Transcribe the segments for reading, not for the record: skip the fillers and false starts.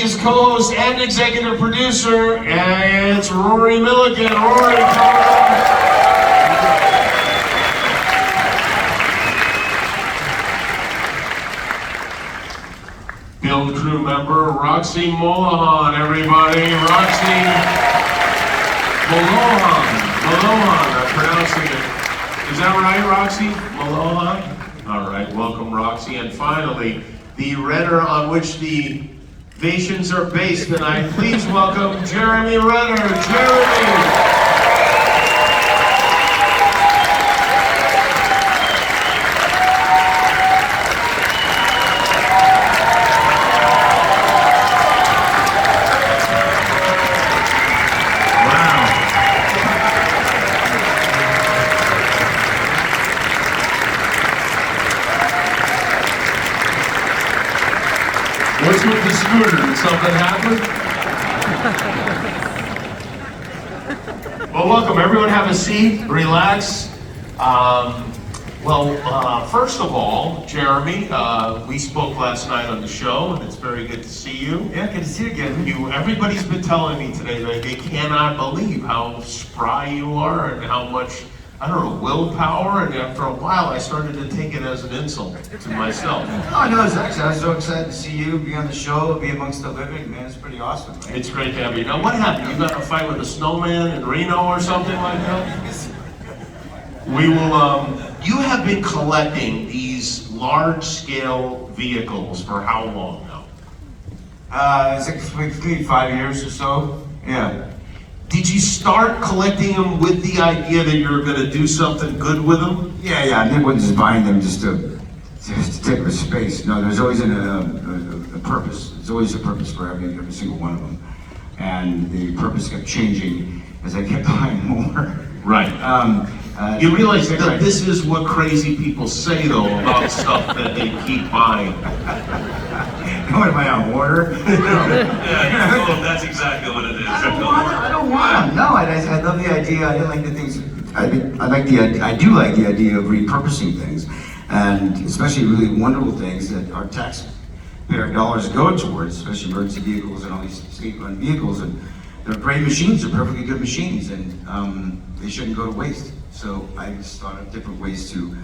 his co-host and executive producer, and it's Rory Milligan. Rory, come on. Build crew member Roxy Molahan, everybody. Roxy Molahan, I'm pronouncing it. Is that right, Roxy Molahan? All right, welcome, Roxy. And finally, the Renner on which the Vations are based tonight. Please welcome Jeremy Renner. Jeremy! What's with the scooter? Did something happen? Well, welcome. Everyone have a seat. Relax. First of all, Jeremy, we spoke last night on the show, and it's very good to see you. Yeah, good to see you again. Everybody's been telling me today that they cannot believe how spry you are and how much, I don't know, willpower, and after a while I started to take it as an insult to myself. Oh, no, it's actually, I was so excited to see you, be on the show, be amongst the living, man, it's pretty awesome, right? It's great to have you. Now, what happened? You got in a fight with a snowman in Reno or something like that? We will, you have been collecting these large-scale vehicles for how long now? It's like 5 years or so, yeah. Did you start collecting them with the idea that you were going to do something good with them? Yeah, I wasn't just buying them just to take up space. No, there's always a purpose. There's always a purpose for every single one of them. And the purpose kept changing as I kept buying more. Right. You realize that this is what crazy people say, though, about stuff that they keep buying. What am I on water? Yeah, that's exactly what it is. I don't want them. No, I love the idea. I didn't like the things. I do like the idea of repurposing things, and especially really wonderful things that our taxpayer dollars go towards, especially emergency vehicles and all these state-run vehicles. And they're great machines. They're perfectly good machines, and they shouldn't go to waste. So I just thought of different ways to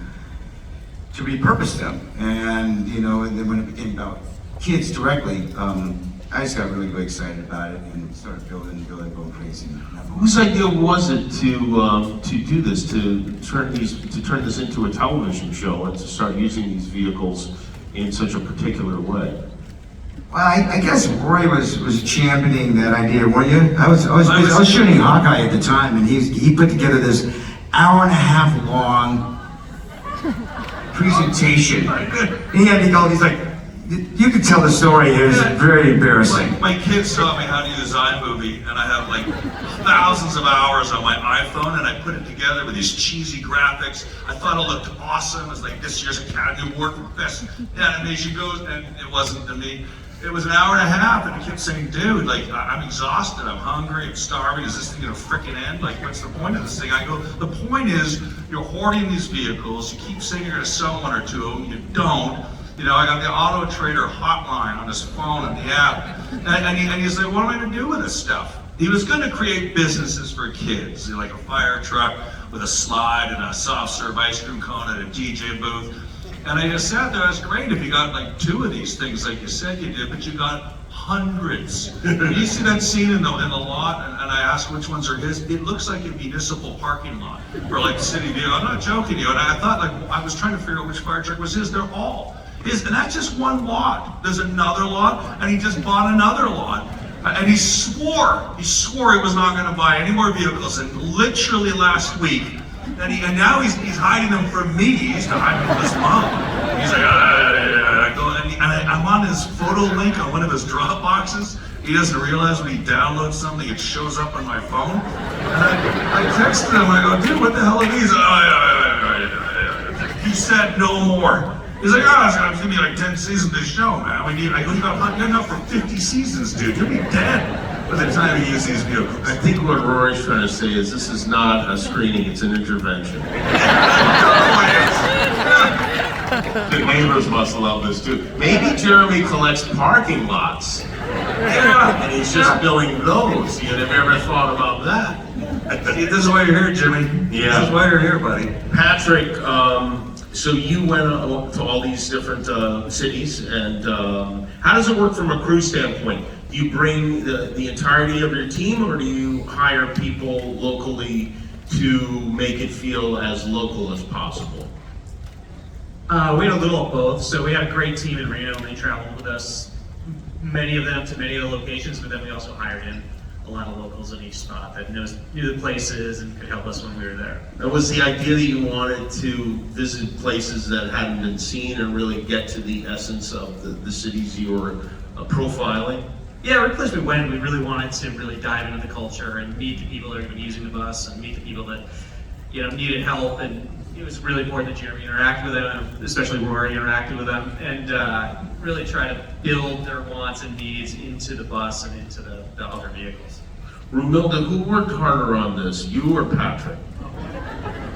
repurpose them, and and then when it became about kids directly, I just got really excited about it and started building, going crazy. Whose idea was it to do this, to turn this into a television show and to start using these vehicles in such a particular way? Well, I guess Roy was championing that idea, weren't you? I was shooting Hawkeye at the time, and he put together this hour-and-a-half long presentation. He's like, you could tell the story. It was very embarrassing. My kids taught me how to use iMovie, and I have like thousands of hours on my iPhone, and I put it together with these cheesy graphics. I thought it looked awesome. It was like this year's Academy Award for Best Animation goes, and it wasn't to me. It was an hour and a half, and I kept saying, dude, like, I'm exhausted, I'm hungry, I'm starving, is this thing gonna frickin' end? Like, what's the point of this thing? I go, the point is, you're hoarding these vehicles, you keep saying you're gonna sell one or two of them, you don't. I got the Auto Trader hotline on his phone and the app, and he's like, what am I gonna do with this stuff? He was gonna create businesses for kids, like a fire truck with a slide and a soft serve ice cream cone and a DJ booth. And I just sat there, that's great if you got like 2 of these things like you said you did, but you got hundreds. You see that scene in the lot, and I asked which ones are his. It looks like a municipal parking lot for like city vehicle. I'm not joking you. And I thought, like, I was trying to figure out which fire truck was his. They're all his, and that's just one lot. There's another lot, and he just bought another lot. And he swore he was not going to buy any more vehicles. And literally last week, and now he's hiding them from me. He used to hide them from his mom. He's like, I'm on his photo link on one of his drop boxes. He doesn't realize when he downloads something, it shows up on my phone. And I texted him, I go, dude, what the hell are these? He said no more. He's like, it's gonna be like 10 seasons of this show, man. You got enough for 50 seasons, dude. You'll be dead by the time you use these vehicles. I think what Rory's trying to say is this is not a screening, it's an intervention. The neighbors must love this too. Maybe Jeremy collects parking lots. Yeah, it's just billing those. You never thought about that. See, this is why you're here, Jimmy. Yeah. This is why you're here, buddy. Patrick, so you went to all these different cities, and how does it work from a crew standpoint? Do you bring the entirety of your team, or do you hire people locally to make it feel as local as possible? We had a little of both. So we had a great team in Reno, and they traveled with us, many of them to many of the locations, but then we also hired in a lot of locals in each spot that knew the places and could help us when we were there. And was the idea that you wanted to visit places that hadn't been seen and really get to the essence of the cities you were profiling? Yeah, every place we went, we really wanted to really dive into the culture and meet the people that are going to be using the bus and meet the people that, you know, needed help. And it was really important that Jeremy interacted with them, and especially Rory interacted with them, and really try to build their wants and needs into the bus and into the other vehicles. Rumilda, who worked harder on this, you or Patrick?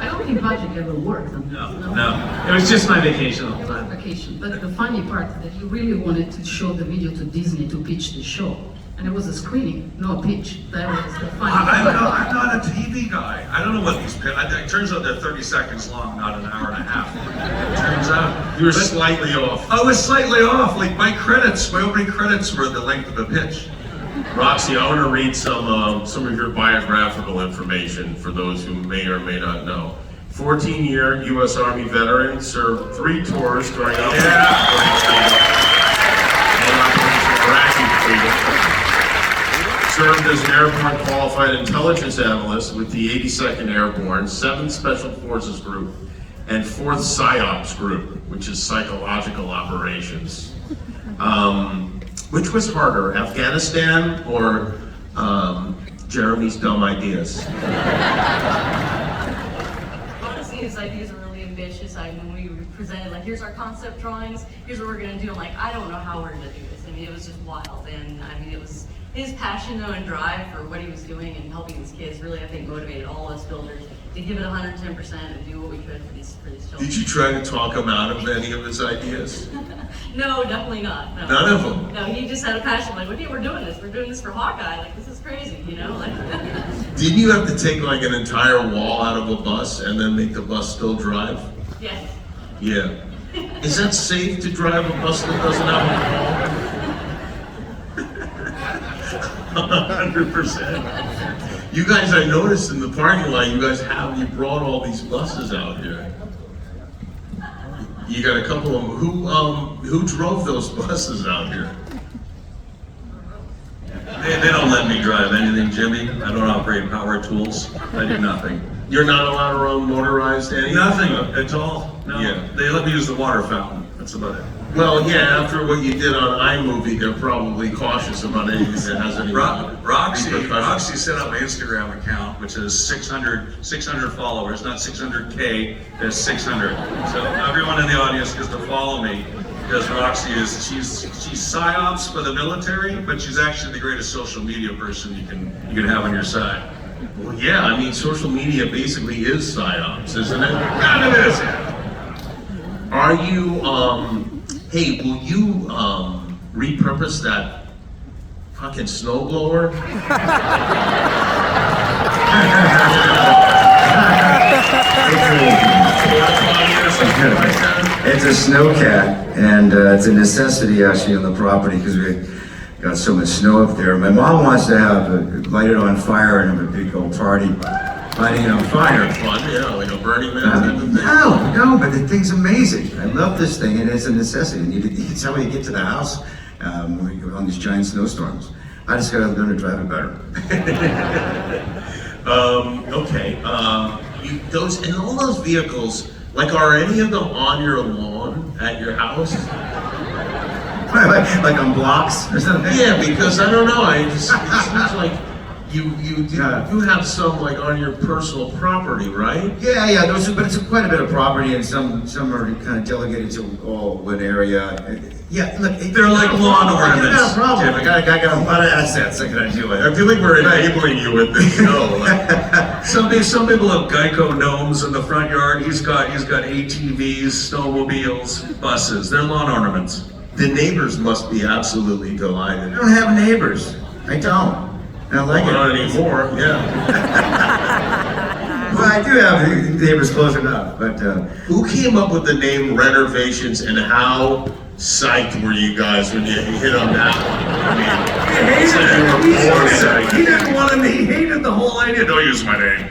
I don't think Patrick ever worked on this. No, it was just my vacation all the time. Vacation. But the funny part is that you really wanted to show the video to Disney to pitch the show. And it was a screening, no a pitch. That was the funny I'm part. not a TV guy. I don't know what these it turns out they're 30 seconds long, not an hour and a half. It turns out. You were slightly off. I was slightly off. Like my opening credits were the length of the pitch. Roxy, I want to read some of your biographical information for those who may or may not know. 14-year U.S. Army veteran, served 3 tours during Operation Iraqi Freedom. Served as an airborne qualified intelligence analyst with the 82nd Airborne, 7th Special Forces Group, and 4th PSYOPs Group, which is Psychological Operations. Which was harder, Afghanistan or Jeremy's dumb ideas? Honestly, his ideas are really ambitious. When we presented, like, here's our concept drawings, here's what we're gonna do. I'm like, I don't know how we're gonna do this. I mean, it was just wild. And I mean, it was his passion though and drive for what he was doing and helping these kids really, I think, motivated all us builders to give it 110% and do what we could for these children. Did you try to talk him out of any of his ideas? No, definitely not. No. None of them? No, he just had a passion. Like, okay, we're doing this. We're doing this for Hawkeye. Like, this is crazy, you know? Like, Didn't you have to take like an entire wall out of a bus and then make the bus still drive? yes. Yeah. Is that safe to drive a bus that doesn't have a wall? 100%. You guys, I noticed in the parking lot, you brought all these buses out here. You got a couple of them. Who drove those buses out here? They don't let me drive anything, Jimmy. I don't operate power tools. I do nothing. You're not allowed to run motorized anything? Nothing at all. No. Yeah. They let me use the water fountain. That's about it. Well, yeah, after what you did on iMovie, they're probably cautious about anything that has any Roxy set up my Instagram account, which is 600 followers, not 600K, it's 600. So everyone in the audience gets to follow me, because Roxy she's PSYOPs for the military, but she's actually the greatest social media person you can have on your side. Well, yeah, I mean, social media basically is PSYOPs, isn't it? Kind of is. Are you, hey, will you repurpose that fucking snowblower? It's a snowcat, and it's a necessity actually on the property because we got so much snow up there. My mom wants to light it on fire and have a big old party, lighting it on fire. Fun, yeah, like a Burning Man type of thing. No, but the thing's amazing. I love this thing, and it's a necessity. It's how we get to the house when we go on these giant snowstorms. I just gotta learn to drive it better. Okay, and all those vehicles, like, are any of them on your lawn at your house? like on blocks or something? Yeah, because I don't know, it seems like you have some like on your personal property, right? Yeah, but it's quite a bit of property, and some are kind of delegated to all one area. Yeah, look, They're like lawn ornaments. I got a problem. I got a lot of assets I gotta deal with. I feel like we're enabling you with this show. Some people have Geico gnomes in the front yard. He's got ATVs, snowmobiles, buses. They're lawn ornaments. The neighbors must be absolutely delighted. I don't have neighbors. I don't. And I like Not it. anymore, yeah. Well, I do have neighbors close enough, but Who came up with the name Rennervations, and how psyched were you guys when you hit on that one? I mean, it's like you were born psyched. He didn't want to be, he hated the whole idea. Don't use my name.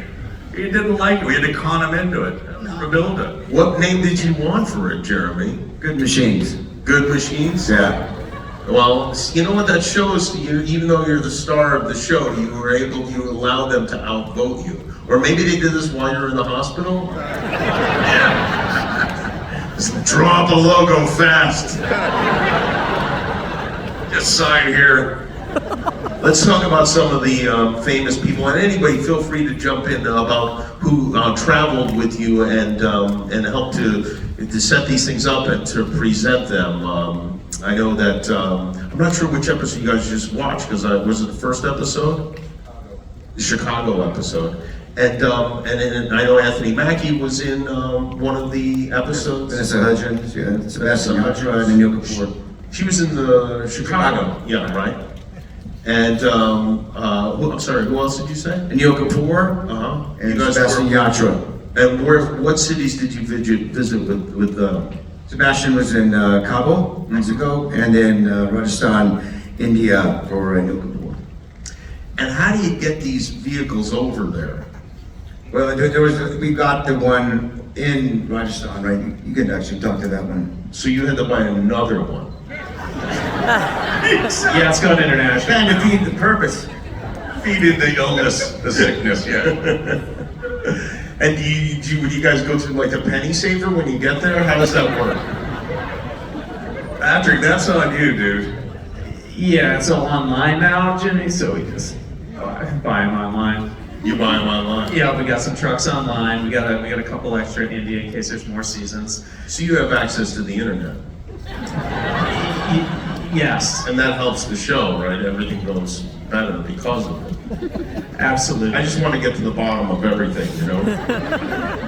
He didn't like it. We had to con him into it. Rebuild it. What name did you want for it, Jeremy? good machines. Good Machines? Yeah. Well, you know what that shows? You, even though you're the star of the show, you allowed them to outvote you. Or maybe they did this while you were in the hospital? Yeah. Just draw up a logo fast. Just sign here. Let's talk about some of the famous people, and anybody feel free to jump in about who traveled with you and helped to set these things up and to present them. I know that, I'm not sure which episode you guys just watched, because was it the first episode? The Chicago episode. And I know Anthony Mackie was in one of the episodes. Vanessa Hudgens, yeah, Sebastian Yatra, and Neil Kapoor. She was in the Chicago, yeah, right? And, I'm sorry, who else did you say? Neil Kapoor And and Sebastian Yatra. And what cities did you visit with Sebastian was in Cabo, Mexico, and then Rajasthan, India for Neil Kapoor. And how do you get these vehicles over there? Well, we got the one in Rajasthan, right? You could actually talk to that one. So you had to buy another one. Yeah, it's going international. Trying to feed the purpose. Feeding the illness, the sickness, yeah. And do you guys go to like the penny saver when you get there? How does that work? Patrick, that's on you, dude. Yeah, it's all online now, Jimmy, so we just buy them online. You buy them online. Yeah, we got some trucks online. We got a couple extra in India in case there's more seasons. So you have access to the internet. Yes, And that helps the show, right? Everything goes better because of it. absolutely. I just want to get to the bottom of everything, you know?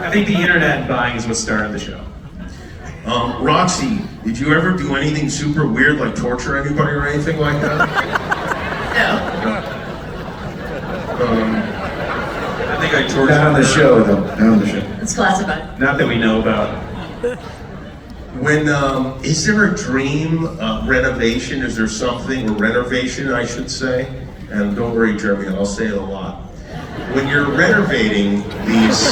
I think the internet buying is what started the show. Roxy, did you ever do anything super weird, like torture anybody or anything like that? I think I tortured Not on the her. show, though. Not on the show. It's classified. Not that we know about. When, is there a dream renovation? Is there something, or renovation, I should say? And don't worry, Jeremy, I'll say it a lot. When you're renovating these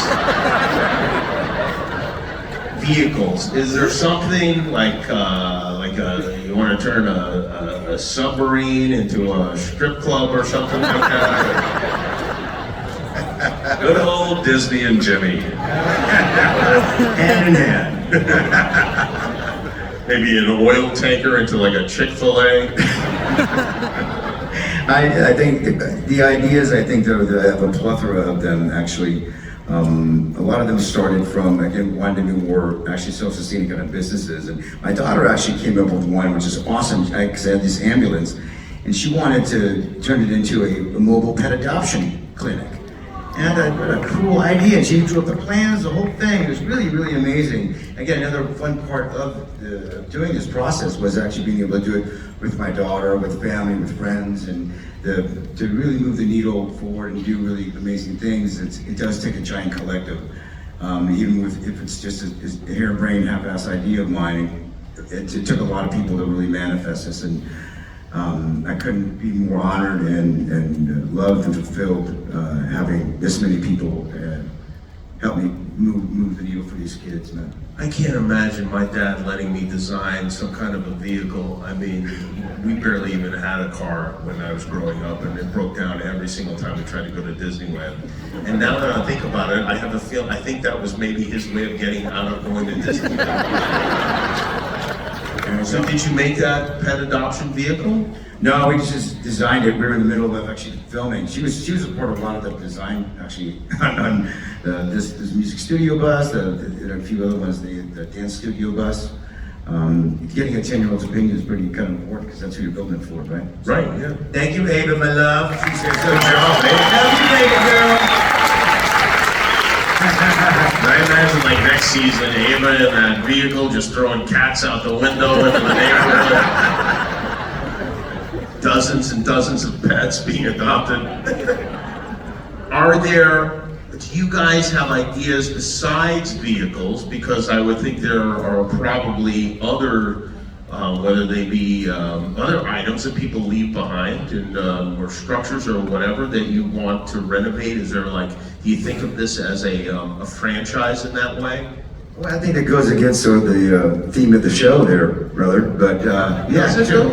vehicles, is there something like you want to turn a submarine into a strip club or something like that? Good old Disney and Jimmy. Hand in hand. Maybe an oil tanker into like a Chick-fil-A? I think the ideas, I think there have a plethora of them, actually. A lot of them started from, again, wanting to do more actually self-sustaining kind of businesses. And my daughter actually came up with one, which is awesome, because I had this ambulance, and she wanted to turn it into a mobile pet adoption clinic. And what a cool idea. She drew up the plans, the whole thing. It was really, really amazing. Again, another fun part of doing this process was actually being able to do it with my daughter, with family, with friends, and to really move the needle forward and do really amazing things. It does take a giant collective. Even if it's just a harebrained, half-assed idea of mine, it took a lot of people to really manifest this. And I couldn't be more honored and loved and fulfilled having this many people help me move the needle for these kids, man. I can't imagine my dad letting me design some kind of a vehicle. I mean, we barely even had a car when I was growing up, and it broke down every single time we tried to go to Disneyland. And now that I think about it, I have a feeling, I think that was maybe his way of getting out of going to Disneyland. So did you make that pet adoption vehicle? No, we just designed it. We were in the middle of actually filming. She was a part of a lot of the design, actually, on this music studio bus, and a few other ones, the dance studio bus. Getting a 10-year-old's opinion is pretty kind of important, because that's who you're building it for, right? Right, yeah. Thank you, Ava, my love. She said, good job, baby. Love you, baby girl. I imagine like next season, Ava in that vehicle just throwing cats out the window into the neighborhood. dozens and dozens of pets being adopted. Do you guys have ideas besides vehicles? Because I would think there are probably other, whether they be other items that people leave behind and, or structures or whatever that you want to renovate. Is there like, do you think of this as a franchise in that way? Well, I think that goes against sort of the theme of the show there, brother, but yeah, sure.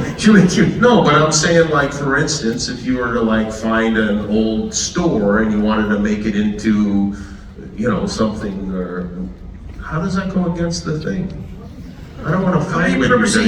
No, but I'm saying, like, for instance, if you were to like find an old store and you wanted to make it into, you know, something, or how does that go against the thing? I don't want to fight with you. Repurpose.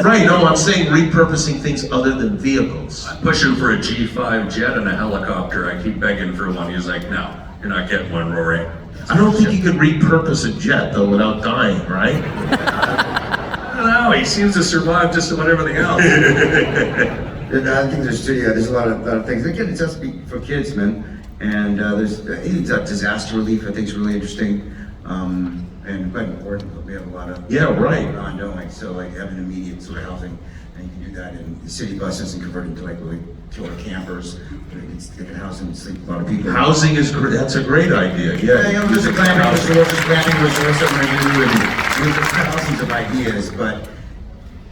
Right, no, I'm saying repurposing things other than vehicles. I'm pushing for a G5 jet and a helicopter. I keep begging for one. He's like, no, you're not getting one, Rory. I don't think you could repurpose a jet though without dying, right? I don't know, he seems to survive just about everything else. I think there's a lot of things. Again, it's just for kids, man. And there's disaster relief. I think is really interesting and quite important. But we have a lot of ongoing. So like having immediate sort of housing, and you can do that in the city buses and convert into like really killer campers. They can house and sleep a lot of people. Housing is great. That's a great idea. Yeah. There's a glamping resort, something to do, and there's thousands of ideas. But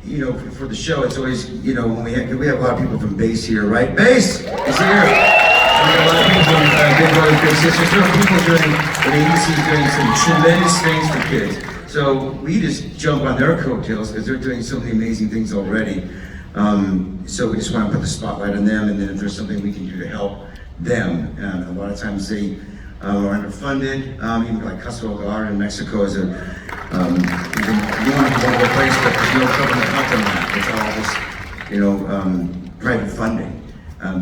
you know, for the show, it's always, you know, when we have a lot of people from Base here, right? Base is here. We have a lot of people from Big Brothers Big Sisters. There are people doing an agency doing some tremendous things for kids. So we just jump on their coattails because they're doing so many amazing things already. So we just want to put the spotlight on them, and then if there's something we can do to help them, a lot of times they are underfunded. Even like Casa Hogar in Mexico is a you want to go to a place, but there's no government help on that. It's all this, you know, private funding.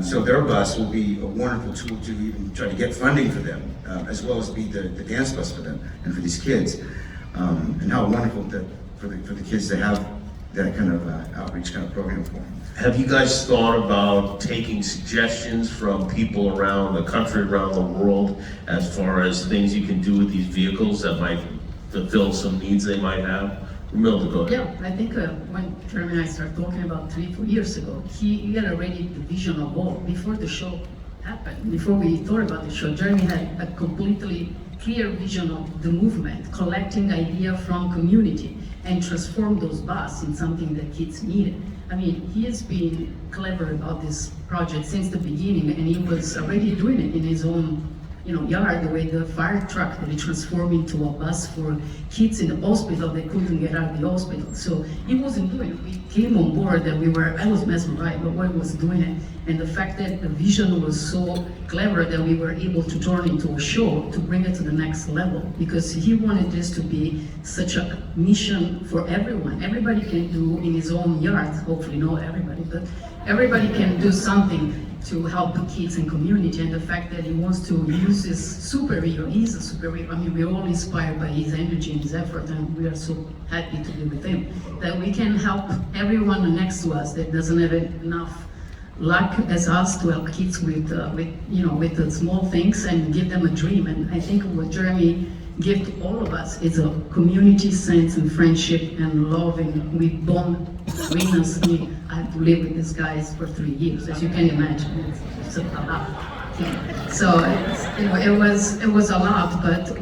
So their bus will be a wonderful tool to even try to get funding for them, as well as be the dance bus for them and for these kids. And how wonderful that for the kids to have that kind of outreach kind of program for them. Have you guys thought about taking suggestions from people around the country, around the world, as far as things you can do with these vehicles that might fulfill some needs they might have? Romilda, go ahead. Yeah, I think when Jeremy and I started talking about 3-4 years ago, he had already the vision of all before the show happened. Before we thought about the show, Jeremy had a completely clear vision of the movement, collecting idea from community and transform those buses in something that kids needed. I mean, he has been clever about this project since the beginning, and he was already doing it in his own, you know, yard, the way the fire truck that he transformed into a bus for kids in the hospital that couldn't get out of the hospital. So he wasn't doing it. We came on board and I was mesmerized by what he was doing it. And the fact that the vision was so clever that we were able to turn into a show to bring it to the next level, because he wanted this to be such a mission for everyone. Everybody can do in his own yard, hopefully not everybody, but everybody can do something to help the kids and community. And the fact that he wants to use his superhero, he's a superhero. I mean, we're all inspired by his energy and his effort, and we are so happy to be with him, that we can help everyone next to us that doesn't have enough luck as us to help kids with the small things and give them a dream. And I think what Jeremy gave to all of us is a community sense and friendship and love, and we bond between us. I mean, I had to live with these guys for 3 years, as you can imagine. It's a lot. So it was a lot, but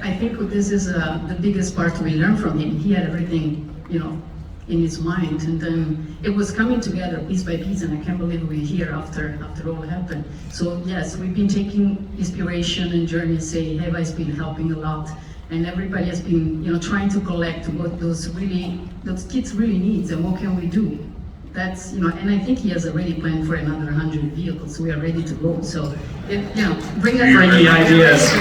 I think this is the biggest part we learned from him. He had everything, you know, in his mind, and then it was coming together piece by piece, and I can't believe we're here after all happened. So yes, we've been taking inspiration, and Jeremy say, hey, has been helping a lot, and everybody has been, you know, trying to collect what those kids really needs, and what can we do. That's, you know, and I think he has already planned for another 100 vehicles, so we are ready to go. So, bring the ideas.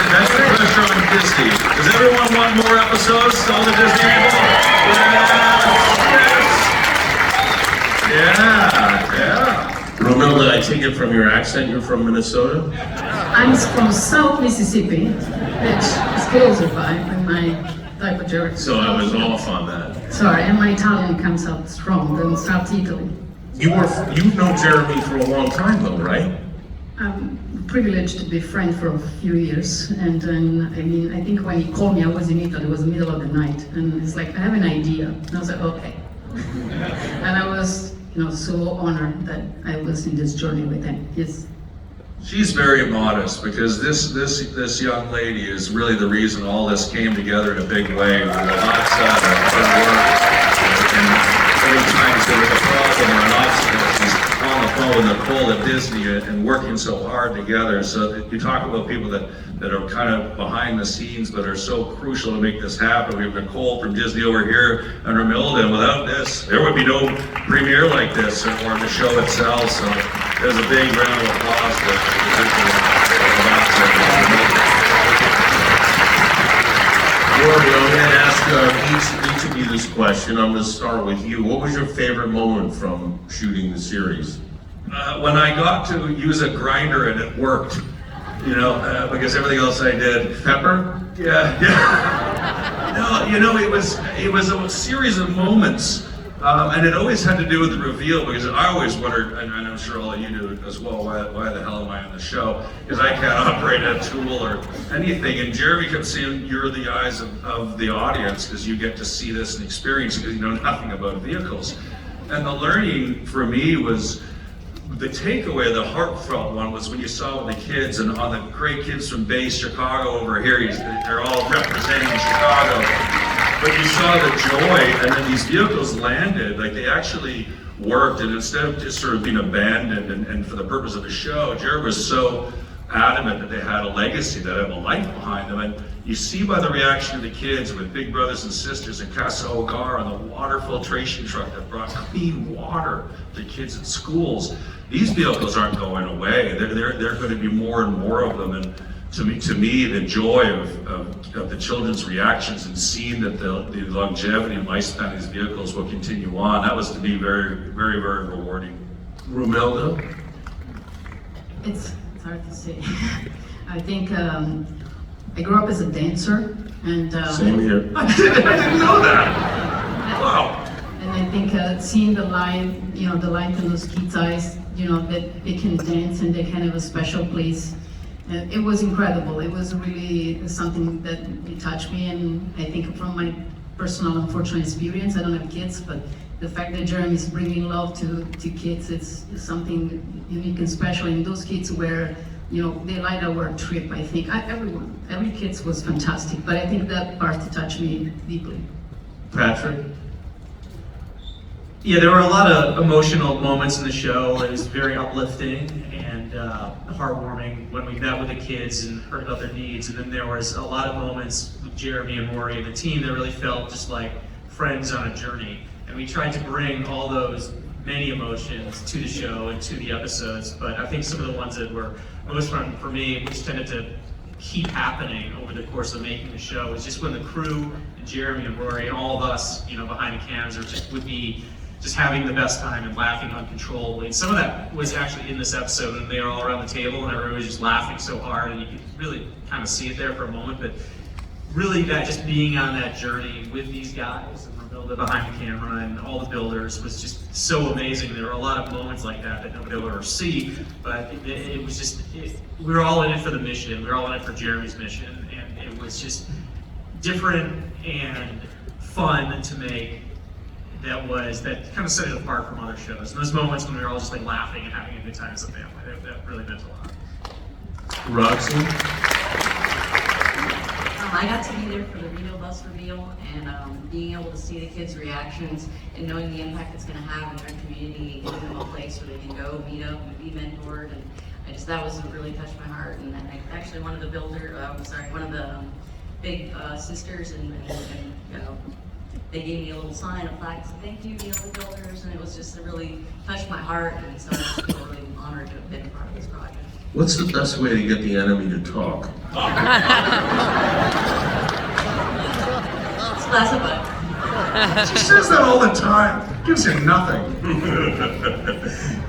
That's the pressure on Disney. Does everyone want more episodes? All the Disney people? Yeah. Romilda, I take it from your accent, you're from Minnesota? I'm from South Mississippi, which is closer by, in my type of German. So I was off on that. Sorry, and my Italian comes out strong than South Italy. You've known Jeremy for a long time though, right? I'm privileged to be friend for a few years, and then, I mean, I think when he called me, I was in Italy, it was the middle of the night, and it's like, I have an idea. And I was like, okay, And I was, so honored that I was in this journey with him. Yes. She's very modest because this young lady is really the reason all this came together in a big way. With lots of her work, and every time there was a problem or an obstacle, she's on the phone with Nicole at Disney and working so hard together. So you talk about people that are kind of behind the scenes but are so crucial to make this happen. We have Nicole from Disney over here and Romilda, and without this, there would be no premiere like this or the show itself. So there's a big round of applause for Rory, I'm going to ask each of you this question. I'm going to start with you. What was your favorite moment from shooting the series? When I got to use a grinder and it worked, because everything else I did. Pepper? Yeah. No, it was a series of moments, and it always had to do with the reveal, because I always wondered, and I'm sure all of you do as well, why the hell am I on the show? Because I can't operate a tool or anything, and Jeremy kept saying, you're the eyes of the audience, because you get to see this and experience it, because you know nothing about vehicles. And the learning for me was, the takeaway, the heartfelt one, was when you saw the kids, and all the great kids from base Chicago over here, they're all representing Chicago. But you saw the joy, and then these vehicles landed, like they actually worked, and instead of just sort of being abandoned and for the purpose of a show, Jared was so adamant that they had a legacy, that had a life behind them. And you see by the reaction of the kids with big brothers and sisters in Casa Hogar on the water filtration truck that brought clean water to kids at schools. These vehicles aren't going away. There are going to be more and more of them. And to me, the joy of the children's reactions and seeing that the longevity and lifespan of these vehicles will continue on, that was to me very, very, very rewarding. Romilda? It's hard to say. I think I grew up as a dancer, and Same here. I didn't know that. Wow. and I think seeing the light, the light in those kids' eyes, that they can dance and they can have a special place. It was incredible. It was really something that it touched me, and I think from my personal unfortunate experience, I don't have kids, but the fact that Jeremy is bringing love to kids, it's something unique and special. And those kids were, they light our trip, I think. Every kid was fantastic, but I think that part touched me deeply. Patrick? Yeah, there were a lot of emotional moments in the show. It was very uplifting and heartwarming when we met with the kids and heard about their needs. And then there was a lot of moments with Jeremy and Rory and the team that really felt just like friends on a journey. And we tried to bring all those many emotions to the show and to the episodes. But I think some of the ones that were most fun for me, which tended to keep happening over the course of making the show, was just when the crew, and Jeremy and Rory and all of us, behind the cameras, would be just having the best time and laughing uncontrollably. And some of that was actually in this episode, and they were all around the table and everyone was just laughing so hard, and you could really kind of see it there for a moment. But really, that just being on that journey with these guys and Romilda behind the camera and all the builders was just so amazing. There were a lot of moments like that nobody will ever see, but it was just, we were all in it for the mission. We were all in it for Jeremy's mission, and it was just different and fun to make. That kind of set it apart from other shows. And those moments when we were all just like laughing and having a good time as a family, that really meant a lot. Roxy? I got to be there for the Reno bus reveal, and being able to see the kids' reactions and knowing the impact it's going to have in their community, giving them a place where they can go, meet up, and be mentored, and that was what really touched my heart. And then actually one of the one of the big sisters, and they gave me a little sign, a plaque, said thank you, the builders, and it was just, it really touched my heart, and so I just feel really honored to have been part of this project. What's the best way to get the enemy to talk? It's classified. She says that all the time. Gives you nothing.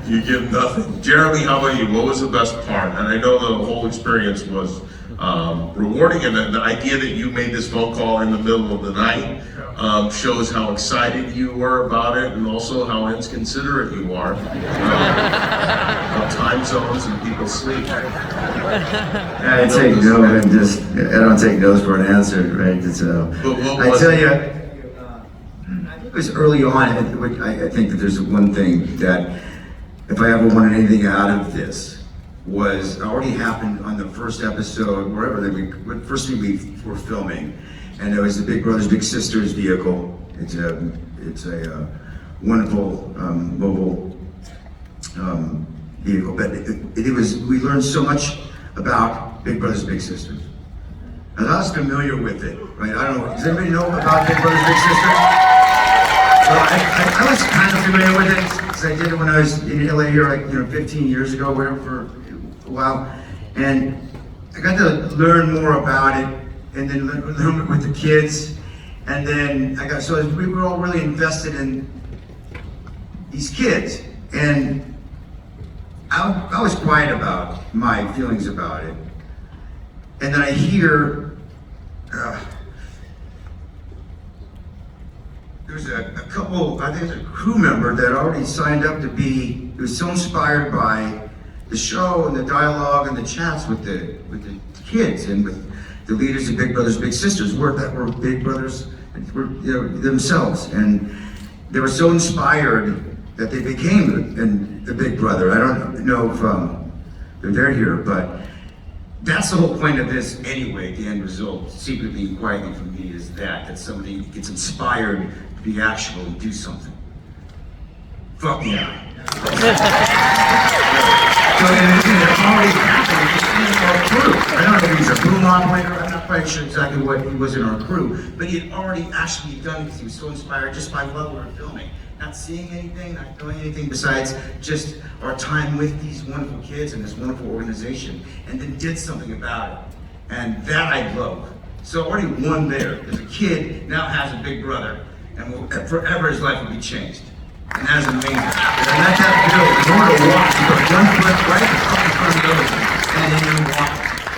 You give nothing. Jeremy, how about you? What was the best part? And I know the whole experience was rewarding, and the idea that you made this phone call in the middle of the night shows how excited you were about it, and also how inconsiderate you are of time zones and people's sleep. I take no, and I don't take no's for an answer, right? So But what I was tell it? you, was early on. I think that there's one thing that if I ever wanted anything out of this was already happened on the first episode, wherever first thing we were filming, and it was the Big Brothers Big Sisters vehicle. It's a wonderful mobile vehicle, but we learned so much about Big Brothers Big Sisters. And I was familiar with it, right? I don't know, does anybody know about Big Brothers Big Sisters? Well, I was kind of familiar with it because I did it when I was in LA here, like 15 years ago, whatever, for a while, and I got to learn more about it, and then learn it with the kids, and then we were all really invested in these kids, and I was quiet about my feelings about it, and then I hear. There's a couple, I think there's a crew member that already signed up to be, it was so inspired by the show and the dialogue and the chats with the kids and with the leaders of Big Brothers Big Sisters that were big brothers themselves, and they were so inspired that they became the big brother. I don't know if they're here, but that's the whole point of this anyway. The end result, secretly and quietly for me, is that somebody gets inspired to be actual and do something. Fuck yeah. So it already happened in our crew. I don't know if he's a boom operator, I'm not quite sure exactly what he was in our crew, but he had already actually done it because he was so inspired just by what we were filming. Not seeing anything, not doing anything besides just our time with these wonderful kids and this wonderful organization, and then did something about it. And that I love. So already one there. As a kid, now has a big brother, and forever his life will be changed. And that is amazing. And let that build. In order to walk, you put one foot right in front of the other, and then you walk,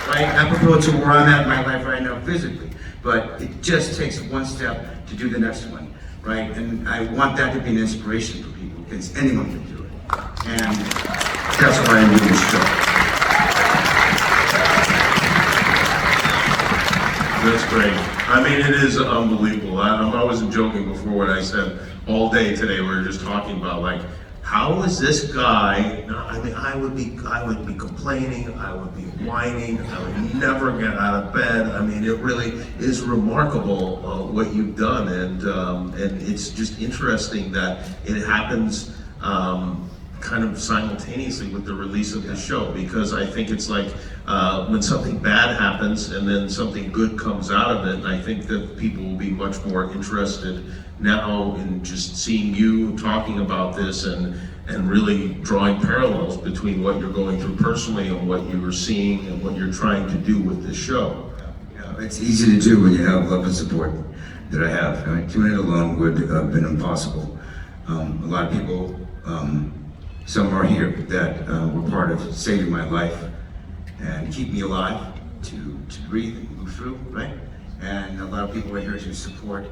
right? Apropos to where I'm at in my life right now physically. But it just takes one step to do the next one. Right, and I want that to be an inspiration for people, because anyone can do it, and that's why I'm doing this show. That's great. I mean, it is unbelievable. I wasn't joking before what I said. All day today, we were just talking about, like, how is this guy? I mean, I would be complaining, I would be whining, I would never get out of bed. I mean, it really is remarkable what you've done, and it's just interesting that it happens kind of simultaneously with the release of the show, because I think it's like when something bad happens and then something good comes out of it, and I think that people will be much more interested now in just seeing you talking about this and really drawing parallels between what you're going through personally and what you were seeing and what you're trying to do with this show. Yeah, it's easy to do when you have love and support that I have. I mean, doing it alone would have been impossible. A lot of people, some are here that were part of saving my life and keep me alive, to breathe and move through, right? And a lot of people are here to support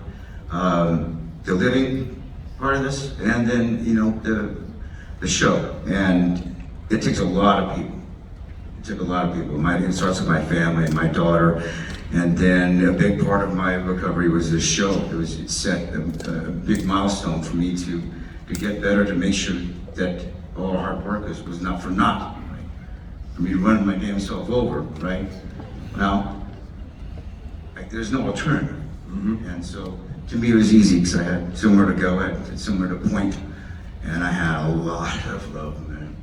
the living part of this, and then the show. And it takes a lot of people. It took a lot of people. It starts with my family and my daughter, and then a big part of my recovery was this show. It set a big milestone for me to get better, to make sure that all our hard work was not for naught, right? For me to run my damn self over, right? Now, there's no alternative. And so, to me, it was easy because I had somewhere to go, I had somewhere to point, and I had a lot of love, man.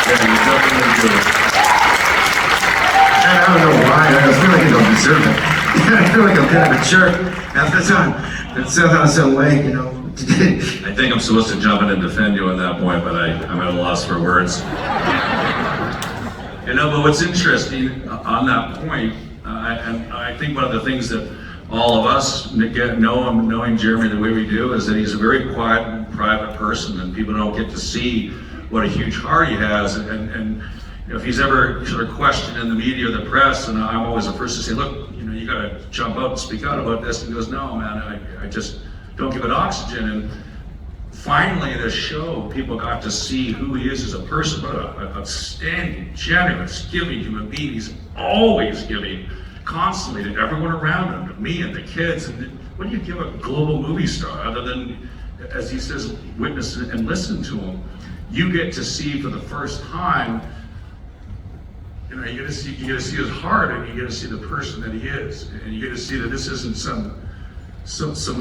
Yeah, you definitely do. I don't know why, I feel like I don't deserve it. I feel like I'm kind of a jerk half the time, but somehow, some way, I think I'm supposed to jump in and defend you on that point, but I'm at a loss for words. But what's interesting on that point, and I think one of the things that all of us knowing Jeremy the way we do, is that he's a very quiet and private person, and people don't get to see what a huge heart he has. And if he's ever sort of questioned in the media or the press, and I'm always the first to say, look, you got to jump out and speak out about this. And he goes, no, man, I just don't give it oxygen. And finally in a show, people got to see who he is as a person, but an outstanding, generous, giving human being. He's always giving, constantly, to everyone around him, to me and the kids. And what do you give a global movie star other than, as he says, witness and listen to him? You get to see for the first time, you know, you get to see his heart, and you get to see the person that he is, and you get to see that this isn't some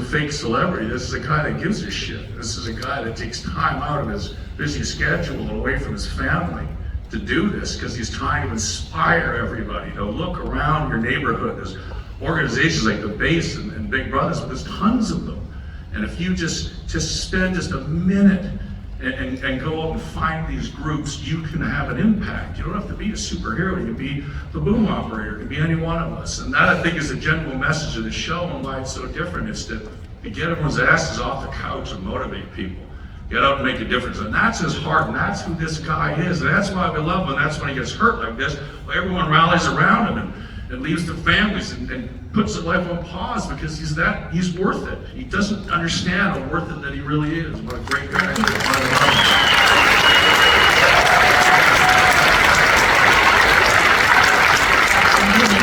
fake celebrity. This is a guy that gives a shit. This is a guy that takes time out of his busy schedule away from his family to do this, because he's trying to inspire everybody to look around your neighborhood. There's organizations like the Base and Big Brothers, but there's tons of them. And if you just spend just a minute and go out and find these groups, you can have an impact. You don't have to be a superhero. You can be the boom operator. You can be any one of us. And that, I think, is the general message of the show and why it's so different. It's to get everyone's asses off the couch and motivate people. Get out and make a difference. And that's his heart, and that's who this guy is. And that's why we love him. And that's when he gets hurt like this, why everyone rallies around him and leaves the families and puts their life on pause, because he's worth it. He doesn't understand how worth it that he really is. What a great guy.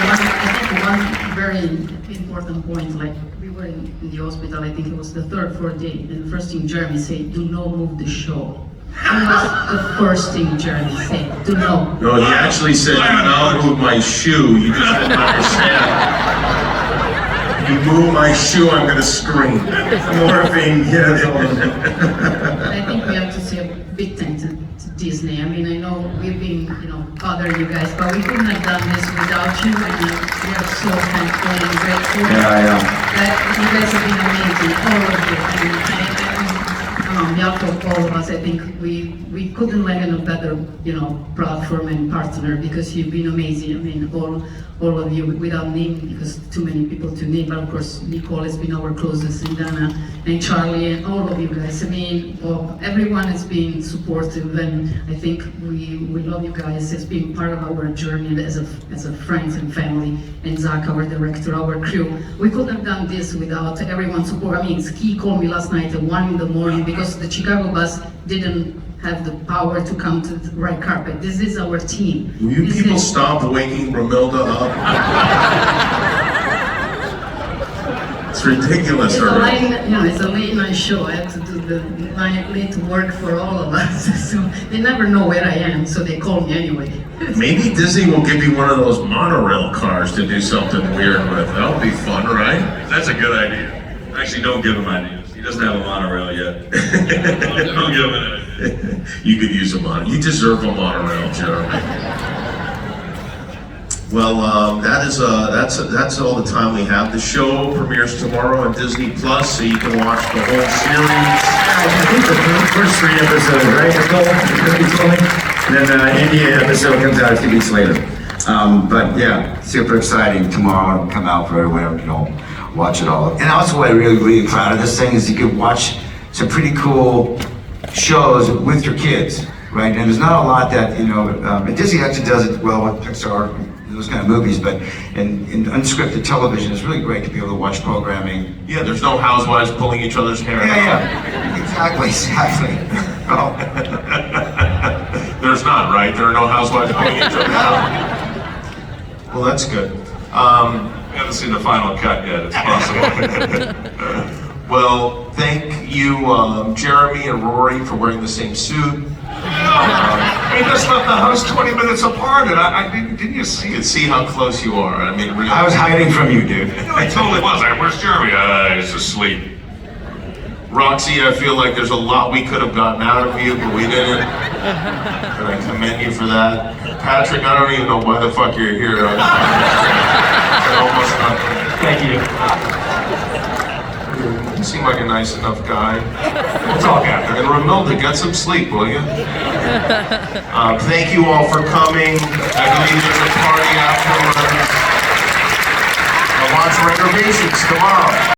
I think one very important point, like we were in the hospital, I think it was the third, fourth day, and the first thing Jeremy said, do not move the show. That was the first thing Jeremy said, do not. No, he actually said, do not move my shoe. You just didn't understand. You move my shoe, I'm gonna scream. Morphine, yeah. I think we have to say a big thank to Disney. I mean, I know we've been, bothering you guys, but we couldn't have done this without you. I mean, we are so thankful and grateful. That you guys have been amazing, all of you. On behalf of all of us, I think we couldn't land on a better, platform and partner, because you've been amazing. I mean, all of you, without naming, because too many people to name, but of course, Nicole has been our closest, and Dana, and Charlie, and all of you guys. I mean, everyone has been supportive, and I think we love you guys. It's been part of our journey as a friends and family, and Zach, our director, our crew. We couldn't have done this without everyone's support. I mean, Ski called me last night at 1 a.m. because the Chicago bus didn't have the power to come to the red carpet. This is our team. Will you people stop waking Romilda up? It's ridiculous. It's a late night show. I have to do the late work for all of us. So they never know where I am, so they call me anyway. Maybe Disney will give you one of those monorail cars to do something weird with. That'll be fun, right? That's a good idea. Actually, don't give him ideas. He doesn't have a monorail yet. Don't give him an idea. You could use a monorail. You deserve a monorail, Jeremy. Well, that's all the time we have. The show premieres tomorrow on Disney Plus, so you can watch the whole series. I think the first 3 episodes, right, Nicole? You're gonna be filming? And then India episode comes out 2 weeks later. But yeah, super exciting. Tomorrow it'll come out for everyone, watch it all. And also what I'm really, really proud of this thing is you can watch some pretty cool shows with your kids, right? And there's not a lot that, and Disney actually does it well with Pixar, those kind of movies, but in unscripted television, it's really great to be able to watch programming. Yeah, there's no housewives pulling each other's hair. Yeah, exactly. Oh. There's not, right? There are no housewives pulling each other's hair. Well, that's good. We haven't seen the final cut yet. It's possible. Well, thank you, Jeremy and Rory, for wearing the same suit. They just left the house 20 minutes apart, and I didn't you see You it? can see how close you are. I mean, really. I was hiding from you, dude. I totally was. Where's Jeremy? He's asleep. Roxy, I feel like there's a lot we could have gotten out of you, but we didn't. And I commend you for that. Patrick, I don't even know why the fuck you're here. Almost nothing. Thank you. You seem like a nice enough guy. We'll talk after. And Romilda, get some sleep, will you? Thank you all for coming. I believe there's a party afterwards. I'll watch Rennervations tomorrow.